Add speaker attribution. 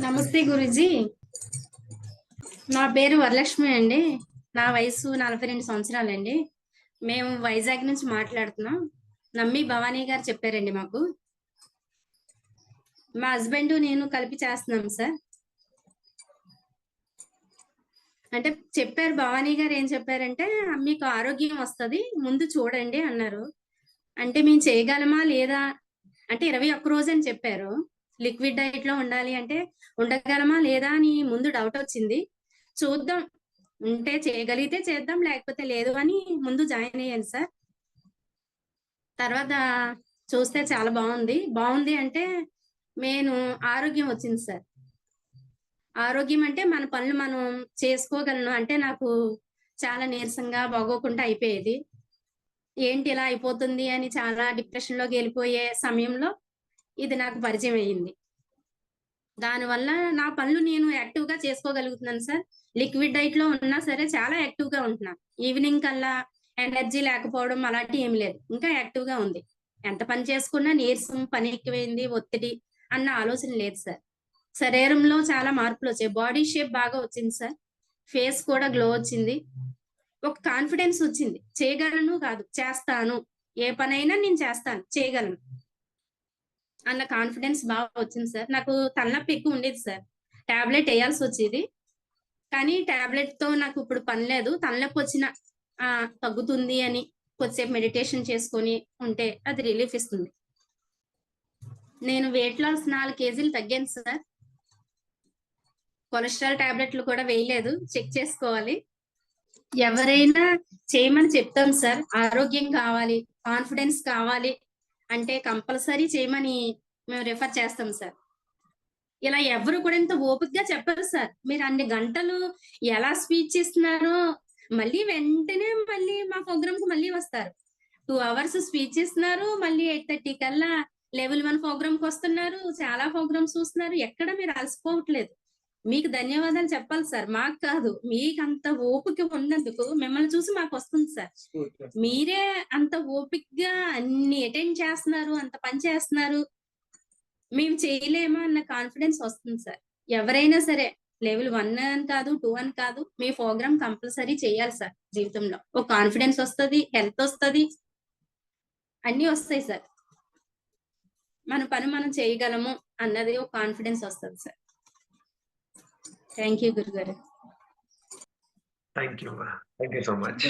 Speaker 1: నమస్తే గురుజీ. నా పేరు వరలక్ష్మి అండి. నా వయసు 42 సంవత్సరాలండి. మేము వైజాగ్ నుంచి మాట్లాడుతున్నాం. నమ్మి భవానీ గారు చెప్పారండి మాకు. మా హస్బెండ్ నేను కలిపి చేస్తున్నాం సార్. అంటే చెప్పారు, భవానీ గారు ఏం చెప్పారంటే మీకు ఆరోగ్యం వస్తది, ముందు చూడండి అన్నారు. అంటే మేము చేయగలమా లేదా అంటే 21 రోజు అని చెప్పారు. లిక్విడ్ డైట్ లో ఉండాలి అంటే ఉండగలమా లేదా అని ముందు డౌట్ వచ్చింది. చూద్దాం, ఉంటే చేయగలిగితే చేద్దాం, లేకపోతే లేదు అని ముందు జాయిన్ అయ్యాను సార్. తర్వాత చూస్తే చాలా బాగుంది. బాగుంది అంటే నేను ఆరోగ్యం వచ్చింది సార్. ఆరోగ్యం అంటే మన పనులు మనం చేసుకోగలను. అంటే నాకు చాలా నీరసంగా బాగోకుండా అయిపోయేది. ఏంటి ఇలా అయిపోతుంది అని చాలా డిప్రెషన్ లోకి వెళ్ళిపోయే సమయంలో ఇది నాకు పరిచయం అయ్యింది. దానివల్ల నా పనులు నేను యాక్టివ్ గా చేసుకోగలుగుతున్నాను సార్. లిక్విడ్ డైట్ లో ఉన్నా సరే చాలా యాక్టివ్ గా ఉంటున్నాను. ఈవినింగ్ కల్లా ఎనర్జీ లేకపోవడం అలాంటి ఏమి లేదు, ఇంకా యాక్టివ్ గా ఉంది. ఎంత పని చేసుకున్నా నీరసం, పని ఎక్కువైంది, ఒత్తిడి అన్న ఆలోచన లేదు సార్. శరీరంలో చాలా మార్పులు వచ్చాయి. బాడీ షేప్ బాగా వచ్చింది సార్. ఫేస్ కూడా గ్లో వచ్చింది. ఒక కాన్ఫిడెన్స్ వచ్చింది. చేయగలను కాదు, చేస్తాను. ఏ పనైనా నేను చేస్తాను, చేయగలను అన్న కాన్ఫిడెన్స్ బాగా వచ్చింది సార్. నాకు తలనొప్పి ఎక్కువ ఉండేది సార్. టాబ్లెట్ వేయాల్సి వచ్చేది, కానీ టాబ్లెట్ తో నాకు ఇప్పుడు పని లేదు. తలనొప్పి వచ్చిన తగ్గుతుంది అని కొద్దిసేపు మెడిటేషన్ చేసుకొని ఉంటే అది రిలీఫ్ ఇస్తుంది. నేను వెయిట్ లాస్ 4 కేజీలు తగ్గాను సార్. కొలెస్ట్రాల్ టాబ్లెట్లు కూడా వేయలేదు, చెక్ చేసుకోవాలి. ఎవరైనా చేయమని చెప్తాం సార్. ఆరోగ్యం కావాలి, కాన్ఫిడెన్స్ కావాలి అంటే కంపల్సరీ చేయమని మేము రిఫర్ చేస్తాం సార్. ఇలా ఎవరు కూడా ఇంత ఓపికగా చెప్పరు సార్. మీరు అన్ని గంటలు ఎలా స్పీచ్ ఇస్తున్నారో మళ్ళీ వెంటనే మళ్ళీ మా ప్రోగ్రామ్ కు మళ్ళీ వస్తారు. 2 అవర్స్ స్పీచ్ ఇస్తున్నారు, మళ్ళీ 8:30 కల్లా లెవెల్ 1 ప్రోగ్రామ్ కి వస్తున్నారు. చాలా ప్రోగ్రామ్స్ చూస్తున్నారు, ఎక్కడ మీరు అలసిపోవట్లేదు. మీకు ధన్యవాదాలు చెప్పాలి సార్, మాకు కాదు. మీకు అంత ఓపిక ఉన్నందుకు మిమ్మల్ని చూసి మాకు వస్తుంది సార్. మీరే అంత ఓపికగా అన్ని అటెండ్ చేస్తున్నారు, అంత పని చేస్తున్నారు. మేము చేయలేమా అన్న కాన్ఫిడెన్స్ వస్తుంది సార్. ఎవరైనా సరే లెవెల్ 1 అని కాదు, 2 అని కాదు, మీ ప్రోగ్రామ్ కంపల్సరీ చేయాలి సార్. జీవితంలో ఒక కాన్ఫిడెన్స్ వస్తుంది, హెల్త్ వస్తుంది, అన్ని వస్తాయి సార్. మన పని మనం చేయగలము అన్నది ఒక కాన్ఫిడెన్స్ వస్తుంది సార్. థ్యాంక్ యూ గురుగారు.
Speaker 2: Thank you so much.